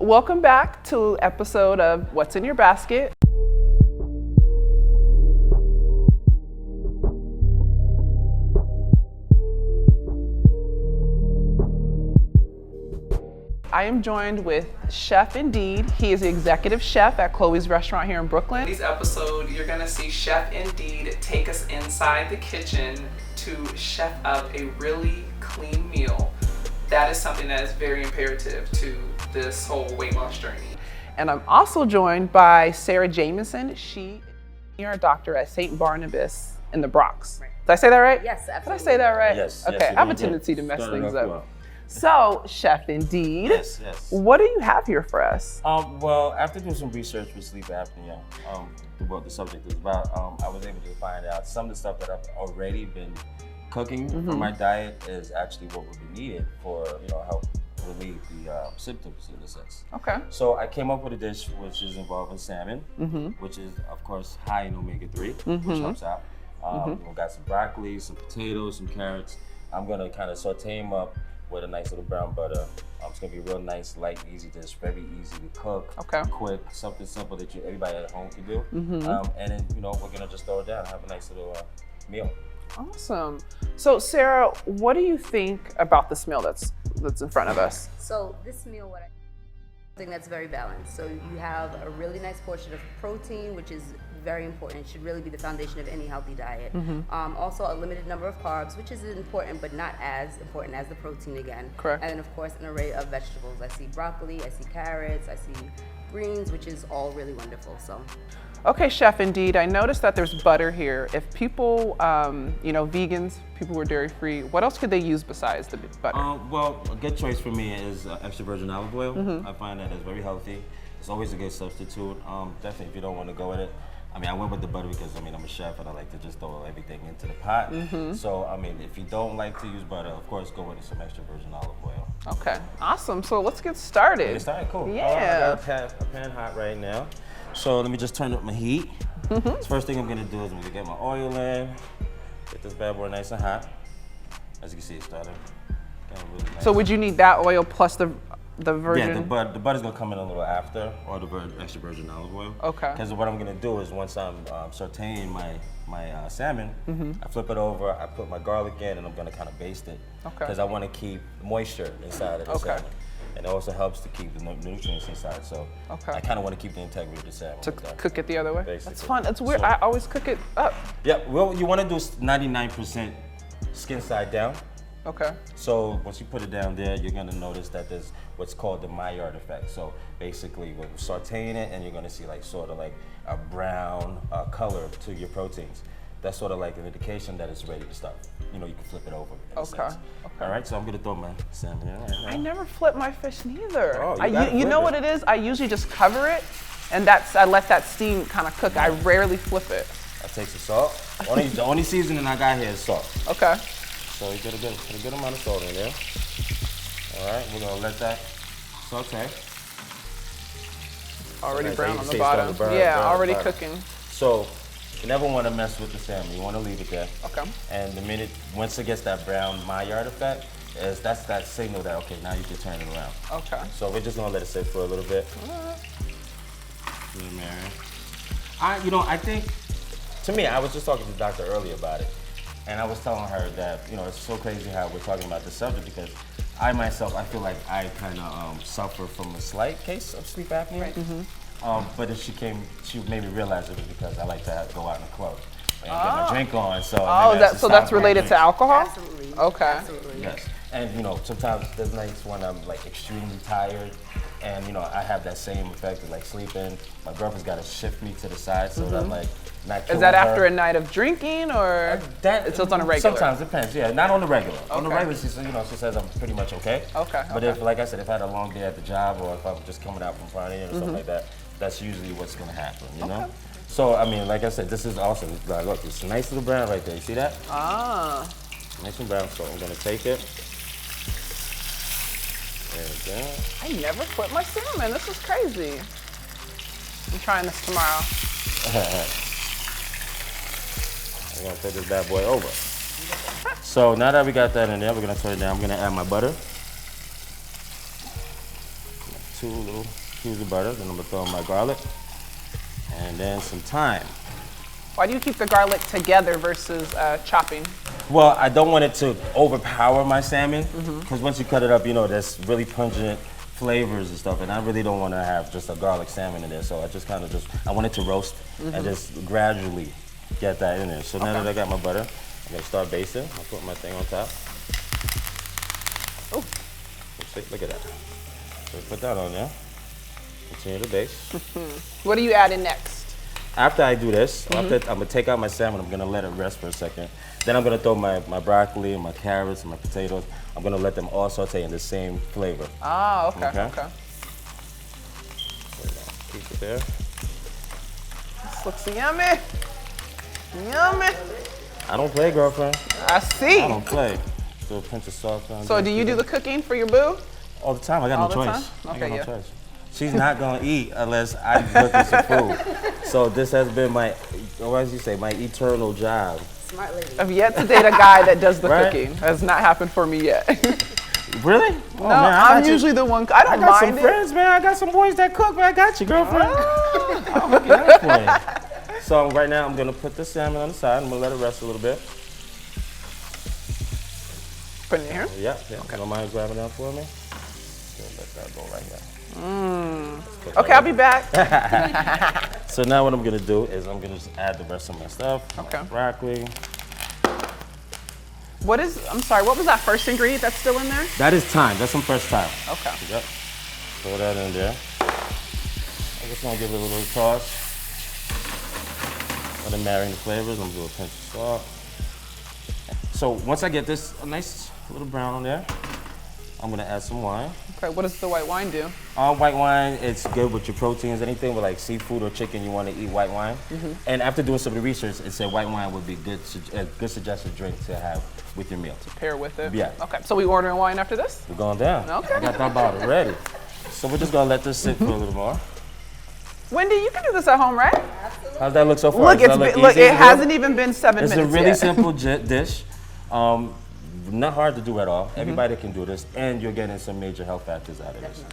Welcome back to episode of What's in Your Basket. I am joined with Chef Indeed. He is the executive chef at Chloe's restaurant here in Brooklyn. In this episode, you're gonna see Chef Indeed take us inside the kitchen to chef up a really clean meal. That is something that is very imperative to this whole weight loss journey. And I'm also joined by Sara Jamison. She is a doctor at St. Barnabas in the Bronx. Right. Did I say that right? Yes, absolutely. Did I say that right? Yes. Okay, yes, I have a tendency to mess things up. Well. So, Chef Indeed, Yes. what do you have here for us? Well, after doing some research with sleep apnea, what the subject is about, I was able to find out some of the stuff that I've already been cooking for my diet is actually what would be needed for, help relieve the symptoms in a sense. Okay. So I came up with a dish which is involving salmon, which is of course high in omega-3, which helps out. We got some broccoli, some potatoes, some carrots. I'm gonna kind of saute them up with a nice little brown butter. It's gonna be a real nice, light, easy dish, very easy to cook, quick, something simple that everybody at home can do. And then, we're gonna just throw it down, have a nice little meal. Awesome. So, Sarah, what do you think about this meal that's in front of us? So this meal, I think that's very balanced. So you have a really nice portion of protein, which is very important. It should really be the foundation of any healthy diet. Also a limited number of carbs, which is important, but not as important as the protein again. Correct. And then of course an array of vegetables. I see broccoli, I see carrots, I see greens, which is all really wonderful. So. Okay, Chef Indeed, I noticed that there's butter here. If people, vegans, people who are dairy-free, what else could they use besides the butter? Well, a good choice for me is extra virgin olive oil. I find that it's very healthy. It's always a good substitute. Definitely, if you don't want to go with it. I went with the butter because, I'm a chef and I like to just throw everything into the pot. So, if you don't like to use butter, of course, go with some extra virgin olive oil. Okay, awesome. So let's get started. Get started, cool. Yeah. I got a pan hot right now. So let me just turn up my heat. The first thing I'm gonna do is I'm gonna get my oil in, get this bad boy nice and hot. As you can see, it started getting really nice. So would you need that oil plus the virgin? Yeah, the butter's gonna come in a little after, or the extra virgin olive oil. Okay. Because what I'm gonna do is once I'm sauteing my salmon, I flip it over, I put my garlic in, and I'm gonna kind of baste it. Okay. Because I want to keep moisture inside of the salmon. And it also helps to keep the nutrients inside. So I kind of want to keep the integrity of the salmon. To cook it the other way? Basically. That's fun. It's weird. So, I always cook it up. Yeah, well, you want to do 99% skin side down. Okay. So once you put it down there, you're going to notice that there's what's called the Maillard effect. So basically, we're sauteing it, and you're going to see sort of a brown color to your proteins. That's sort of like an indication that it's ready to start. You can flip it over. Okay. All right, so I'm gonna throw my salmon in right now. I never flip my fish neither. Oh, you know what it is? I usually just cover it, and I let that steam kind of cook. I rarely flip it. I take some salt. The only seasoning I got here is salt. Okay. So you put a good amount of salt in there. All right, we're gonna let that saute. Already brown on the bottom. Already cooking. So you never want to mess with the salmon. You want to leave it there. Okay. And once it gets that brown Maillard effect, that's that signal that, okay, now you can turn it around. Okay. So we're just going to let it sit for a little bit. I think, to me, I was just talking to the doctor earlier about it. And I was telling her that, it's so crazy how we're talking about this subject because I feel like I kind of suffer from a slight case of sleep apnea. Right. But she made me realize it was because I like to go out in the club and get my drink on. So that's related to alcohol? Absolutely. Okay. Absolutely. Yes. And sometimes there's nights when I'm extremely tired, and I have that same effect of sleeping. My girlfriend's got to shift me to the side so that I'm not killing Is that her. after a night of drinking, or it's on a regular? Sometimes it depends. Yeah, not on the regular. Okay. On the regular, she says I'm pretty much okay. Okay. But if, like I said, if I had a long day at the job, or if I'm just coming out from partying or something like that, that's usually what's gonna happen, you know? So, like I said, this is awesome. Look, it's a nice little brown right there. You see that? Nice and brown. So I'm gonna take it. There we go. I never flip my salmon. This is crazy. I'm trying this tomorrow. I'm gonna put this bad boy over. So now that we got that in there, we're gonna turn it down. I'm gonna add my butter. 2 little cubes of butter. Then I'm gonna throw in my garlic. And then some thyme. Why do you keep the garlic together versus chopping? Well, I don't want it to overpower my salmon, because once you cut it up, you know, there's really pungent flavors and stuff, and I really don't want to have just a garlic salmon in there, so I just kind of I want it to roast and just gradually get that in there. So now that I got my butter, I'm gonna start basting. I'll put my thing on top. Oh, look at that. So put that on there. Continue to baste. What are you adding next? After I do this, I'm gonna take out my salmon, I'm gonna let it rest for a second. Then I'm gonna throw my broccoli and my carrots and my potatoes. I'm gonna let them all saute in the same flavor. Ah, okay. Keep it there. This looks yummy. Yummy. I don't play, girlfriend. I see. I don't play. Throw a pinch of salt on. So do you do the cooking for your boo? All the time. I got All no the choice. time? I got Okay, no choice. She's not gonna eat unless I look at some food. So this has been my, what does you say, my eternal job. Smart lady. I've yet to date a guy that does the Right? cooking. Has not happened for me yet. Really? Oh, No, man, I'm usually the one. I don't I got some mind it. friends, man. I got some boys that cook, man. I got you, girlfriend. I'm hooking up for you. So right now I'm gonna put the salmon on the side. I'm gonna let it rest a little bit. Put it in here. Yeah. Okay. Don't mind grabbing that for me. Just let that go right here. Okay, I'll be back. So now what I'm gonna do is I'm gonna just add the rest of my stuff. Okay. My broccoli. I'm sorry, what was that first ingredient that's still in there? That is thyme. That's some fresh thyme. Okay. Yep. Throw that in there. I'm just gonna give it a little toss. Let it marinate the flavors. I'm gonna do a pinch of salt. So once I get this a nice little brown on there, I'm gonna add some wine. Okay, what does the white wine do? White wine, it's good with your proteins. Anything with like seafood or chicken, you want to eat white wine. And after doing some of the research, it said white wine would be a good suggested drink to have with your meal. Pair with it? Yeah. Okay, so we ordering wine after this? We're going down. Okay. I got that bottle ready. So we're just gonna let this sit for a little more. Wendy, you can do this at home, right? How's that look so far? Look, Does that look look, easy it to do? hasn't even been 7 It's minutes a really yet. simple dish. Not hard to do at all. Everybody can do this, and you're getting some major health factors out of this.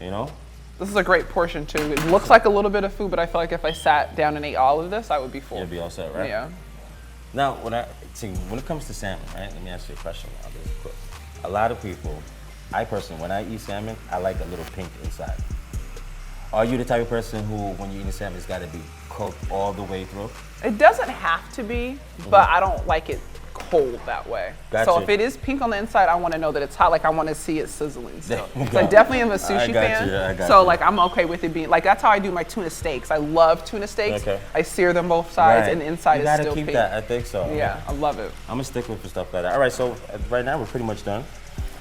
You know? This is a great portion too. It looks like a little bit of food, but I feel like if I sat down and ate all of this, I would be full. You'll be all set, right? Yeah. Now, when it comes to salmon, right? Let me ask you a question now. This is quick. A lot of people, I personally, when I eat salmon, I like a little pink inside. Are you the type of person who, when you're eating salmon, it's got to be cooked all the way through? It doesn't have to be, but I don't like it cold that way. Gotcha. So if it is pink on the inside, I want to know that it's hot. Like I want to see it sizzling still. So I definitely am a sushi fan. I got so you. like I'm okay with it being like that's how I do my tuna steaks. I love tuna steaks. Okay. I sear them both sides, Right. and the inside you is still gotta keep pink. that. I think so. Yeah, I love it. I'm gonna stick with for stuff like that. All right, so right now we're pretty much done.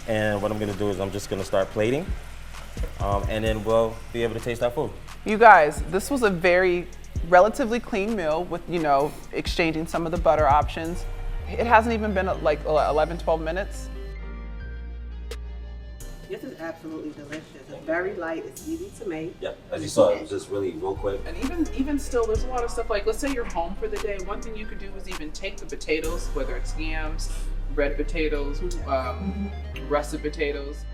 And what I'm gonna do is I'm just gonna start plating, and then we'll be able to taste our food. You guys, this was a very relatively clean meal with, exchanging some of the butter options. It hasn't even been like 11, 12 minutes. This is absolutely delicious. It's very light, it's easy to make. Yep, as you saw, it was just really real quick. And even still, there's a lot of stuff like, let's say you're home for the day. One thing you could do is even take the potatoes, whether it's yams, red potatoes, russet potatoes.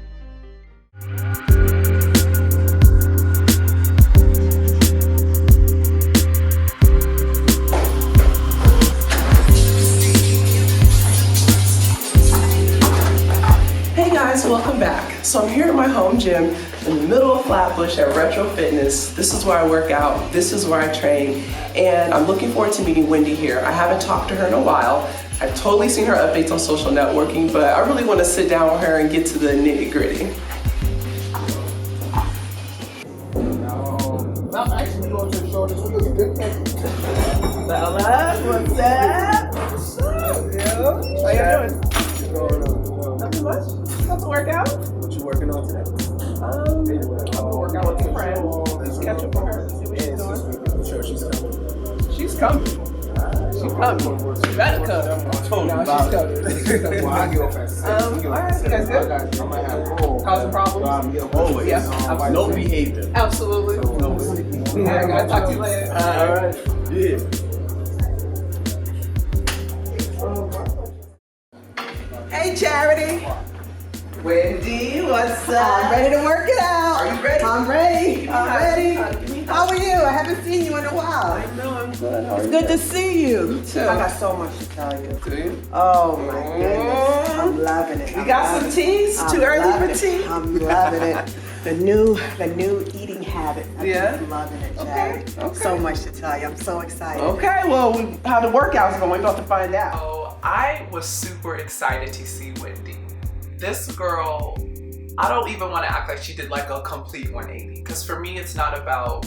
Hey guys, welcome back. So I'm here at my home gym in the middle of Flatbush at Retro Fitness. This is where I work out, this is where I train, and I'm looking forward to meeting Wendy here. I haven't talked to her in a while. I've totally seen her updates on social networking, but I really want to sit down with her and get to the nitty gritty. I'm actually going to show this. Look at good picture. Bella, what's up? What's up, yo? How you doing? What's going on? Nothing much. Got to work out. What you working on today? I'm gonna work out with a friend. Just catch up with her, see what she's doing. I'm sure she's coming. She's coming. She's coming. She better come. I told you No, about she's coming. She's coming. Well, I get off at 6. Alright, you guys good? I might have a cold. Causing problems? Always. Yeah, absolutely. No behavior. Absolutely. No sleeping. Yeah, I gotta talk to you later. Alright. Yeah. Hey, Charity. Wendy, what's up? I'm ready to work it out. Are you ready? I'm ready. I'm ready. Give me a How are you? I haven't seen you in a while. I know, I'm good. How are It's you? good to see you. too. I got so much to tell you. Do you? Oh my goodness. I'm loving it. You got some teas? Too early for tea? I'm loving it. The new eating habit. I'm Yeah? just loving it, Okay, Jack. okay. So much to tell you. I'm so excited. Okay, well, how the workout's going, we're about to find out. So I was super excited to see Wendy. This girl, I don't even want to act like she did like a complete 180, because for me it's not about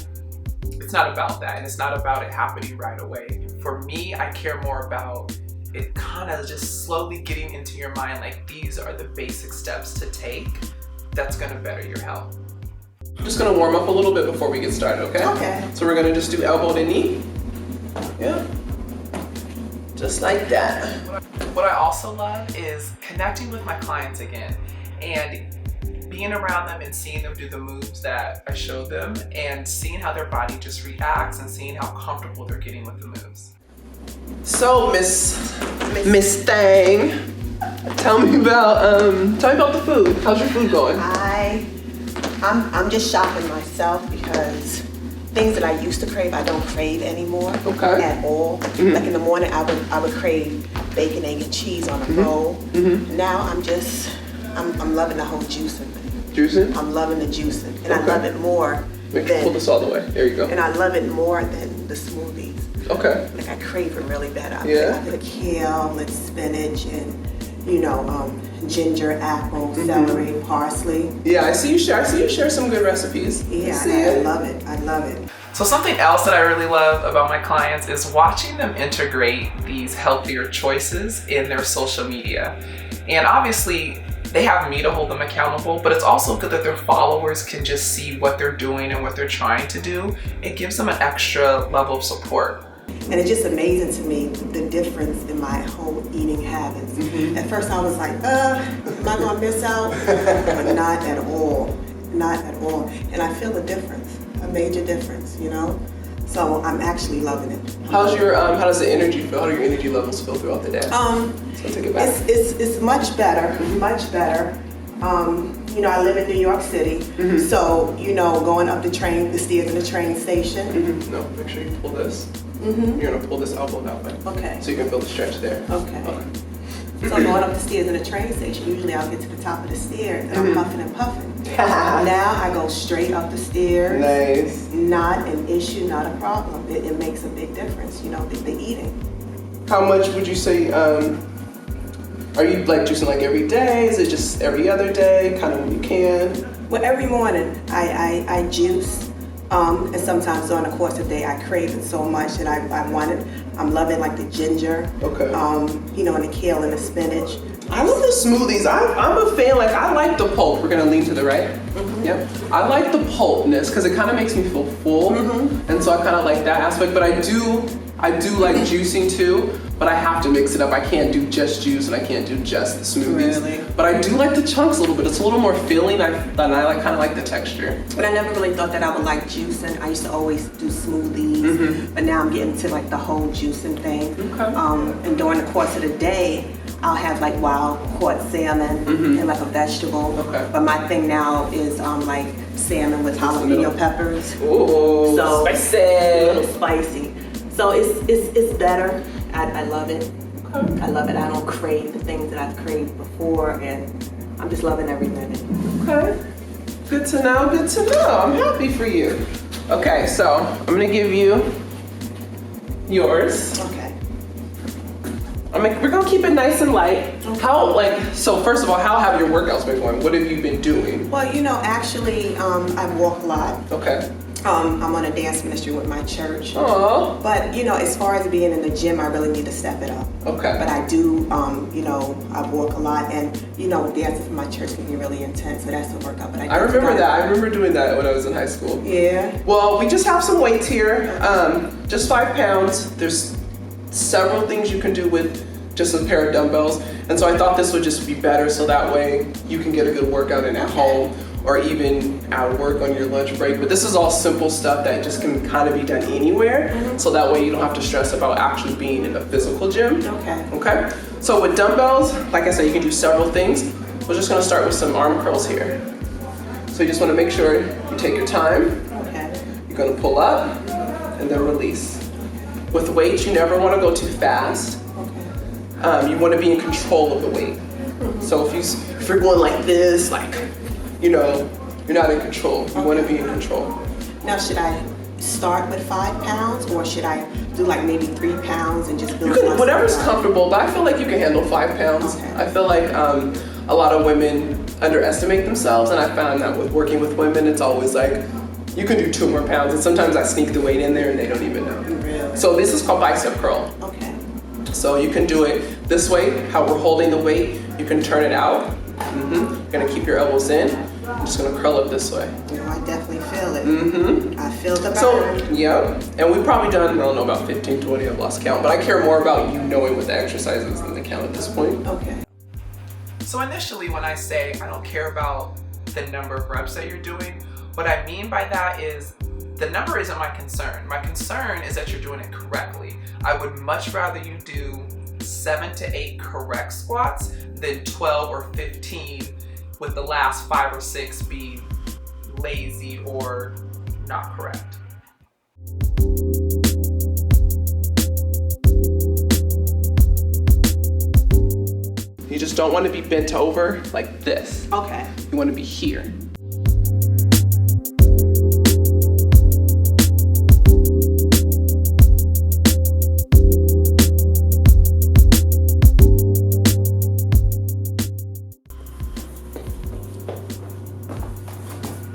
that, and it's not about it happening right away. For me, I care more about it kind of just slowly getting into your mind, like these are the basic steps to take that's going to better your health. I'm just gonna warm up a little bit before we get started, okay? Okay. So we're gonna just do elbow to knee. Yeah. Just like that. What I also love is connecting with my clients again and being around them and seeing them do the moves that I showed them and seeing how their body just reacts and seeing how comfortable they're getting with the moves. So, Miss Thang, tell me about the food. How's your food going? I'm just shopping myself because things that I used to crave, I don't crave anymore. Okay. At all. Like in the morning, I would crave bacon, egg, and cheese on a roll. Now I'm loving the whole juicing. Juicing? I'm loving the juicing, and I Okay. love it more Make sure you pull this all the way. There you go. and I love it more than the smoothies. Okay. Like I crave it really bad. I Yeah? put kale and spinach and ginger, apple, celery, parsley. Yeah, I see you share some good recipes. Yeah, I see I it. love it. I love it. So something else that I really love about my clients is watching them integrate these healthier choices in their social media. And obviously they have me to hold them accountable, but it's also good that their followers can just see what they're doing and what they're trying to do. It gives them an extra level of support. And it's just amazing to me the difference in my whole eating habits. At first I was like, am I gonna miss out? But not at all. Not at all. And I feel a difference, a major difference, So I'm actually loving it. How does the energy feel? How do your energy levels feel throughout the day? So take it back. It's much better, much better. I live in New York City, so going up the stairs in the train station. No, make sure you pull this. You're gonna pull this elbow that way. Okay. So you can feel the stretch there. Okay. So going up the stairs in the train station, usually I'll get to the top of the stairs and I'm puffing and puffing. Now I go straight up the stairs. Nice. Not an issue, not a problem. It makes a big difference, the eating. How much would you say, are you like juicing like every day? Is it just every other day, kind of when you can? Well, every morning I juice. And sometimes during the course of the day, I crave it so much that I want it. I'm loving like the ginger, Okay. And the kale and the spinach. I love the smoothies. I'm a fan. Like I like the pulp. We're gonna lean to the right. Yep. I like the pulpness because it kind of makes me feel full, and so I kind of like that aspect. But I do like juicing too. But I have to mix it up. I can't do just juice and I can't do just the smoothies. Really? But I do like the chunks a little bit. It's a little more filling, and I kind of like the texture. But I never really thought that I would like juicing. I used to always do smoothies, but now I'm getting to like the whole juicing thing. Okay. And during the course of the day, I'll have like wild caught salmon and like a vegetable. Okay. But my thing now is like salmon with jalapeno peppers. Ooh, So a little spicy. spicy. So it's better. I love it. Okay. I love it. I don't crave the things that I've craved before, and I'm just loving every minute. Okay. Good to know. Good to know. I'm happy for you. Okay, so I'm gonna give you yours. Okay. We're gonna keep it nice and light. So first of all, how have your workouts been going? What have you been doing? Well, actually, I walk a lot. Okay. I'm on a dance ministry with my church. Oh. But, as far as being in the gym, I really need to step it up. Okay. But I do, I walk a lot, and, dancing for my church can be really intense, so that's a workout. But I remember that. I remember doing that when I was in high school. Yeah. Well, we just have some weights here. Just 5 pounds. There's several things you can do with just a pair of dumbbells. And so I thought this would just be better so that way you can get a good workout in at home or even at work on your lunch break. But this is all simple stuff that just can kind of be done anywhere. So that way you don't have to stress about actually being in a physical gym. Okay. Okay? So with dumbbells, like I said, you can do several things. We're just gonna start with some arm curls here. So you just wanna make sure you take your time. Okay. You're gonna pull up and then release. With weights, you never wanna go too fast. You wanna be in control of the weight. So if you're going like this, like, you know, you're not in control. You wanna be in control. Now, should I start with 5 pounds, or should I do like maybe 3 pounds and just build You can, myself whatever's up? comfortable, but I feel like you can handle 5 pounds. Okay. I feel like a lot of women underestimate themselves, and I found that with working with women, it's always like, you can do 2 more pounds, and sometimes I sneak the weight in there and they don't even know. Really? So this is called bicep curl. Okay. So you can do it this way, how we're holding the weight. You can turn it out. You're gonna keep your elbows in. I'm just gonna curl it this way. You know, I definitely feel it. I feel the So, burn. yeah, and we've probably done, I don't know, about 15, 20, I've lost count, but I care more about you knowing what the exercise is than the count at this point. Okay. So initially when I say I don't care about the number of reps that you're doing, what I mean by that is the number isn't my concern. My concern is that you're doing it correctly. I would much rather you do 7 to 8 correct squats than 12 or 15 with the last 5 or 6 be lazy or not correct. You just don't want to be bent over like this. Okay. You want to be here.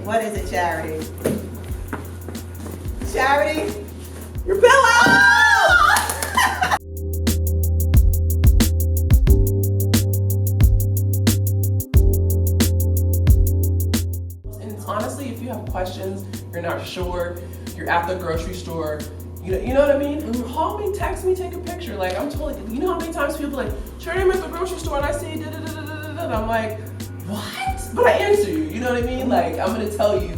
What is it, Charity? Charity? Your pillow! And honestly, if you have questions, you're not sure, you're at the grocery store, you know what I mean? Call me, text me, take a picture. Like, I'm totally, you know how many times people are like, Charity, I'm at the grocery store and I see da-da-da-da-da-da. And I'm like, what? But I answer you, you know what I mean? Like, I'm gonna tell you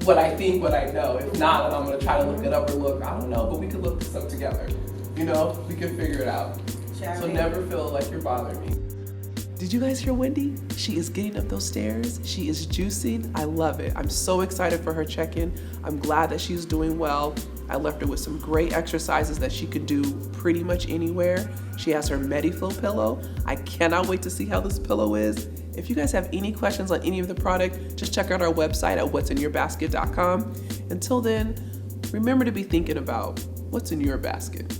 what I think, what I know. If not, then I'm gonna try to look it up or look, I don't know, but we could look this up together. You know, we can figure it out. So never feel like you're bothering me. Did you guys hear Wendy? She is getting up those stairs. She is juicing. I love it. I'm so excited for her check-in. I'm glad that she's doing well. I left her with some great exercises that she could do pretty much anywhere. She has her MediFlow pillow. I cannot wait to see how this pillow is. If you guys have any questions on any of the product, just check out our website at what'sinyourbasket.com. Until then, remember to be thinking about what's in your basket.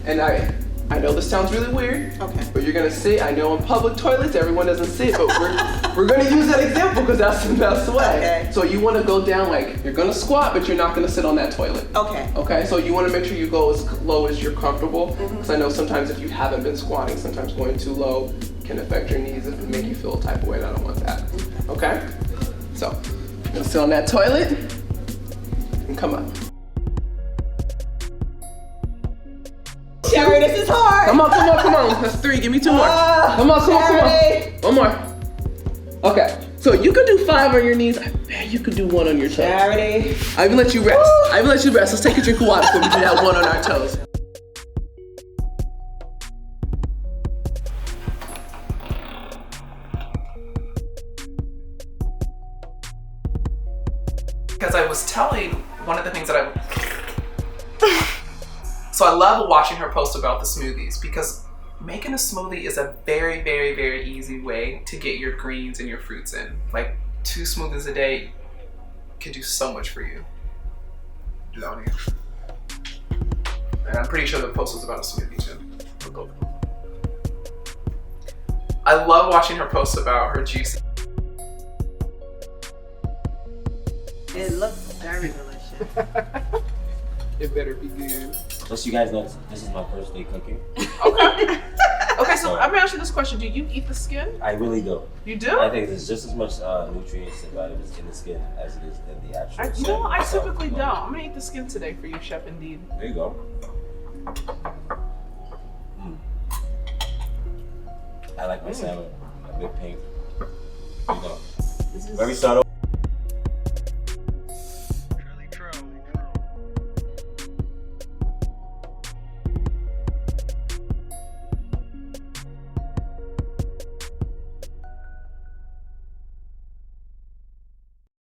And I know this sounds really weird, Okay. but you're gonna sit. I know in public toilets everyone doesn't sit, but we're gonna use that example because that's the best way. Okay. So you wanna go down like, you're gonna squat, but you're not gonna sit on that toilet. Okay. Okay, so you wanna make sure you go as low as you're comfortable, because I know sometimes if you haven't been squatting, sometimes going too low can affect your knees and make you feel a type of way, and I don't want that. Okay? So, you're gonna sit on that toilet and come up. Charity, this is hard. Come on. That's 3. Give me 2 more. Come on. Charity. 1 more. Okay. So you can do 5 on your knees. I bet you could do 1 on your toes. Charity. I even let you rest. Let's take a drink of water so we can do that 1 on our toes. Because I was telling one of the things that So I love watching her post about the smoothies because making a smoothie is a very, very, very easy way to get your greens and your fruits in. Like 2 smoothies a day can do so much for you. Do that one again. And I'm pretty sure the post was about a smoothie too. Look over. I love watching her post about her juicy. It looks very delicious. It better be good. Just so you guys know, this is my first day cooking. Okay. Okay, so I'm gonna ask you this question. Do you eat the skin? I really do. You do? I think there's just as much nutrients and vitamins in the skin as it is in the actual You skin know, I itself. typically don't. I'm gonna eat the skin today for you, Chef Indeed. There you go. I like my salmon a bit pink. You know, very subtle.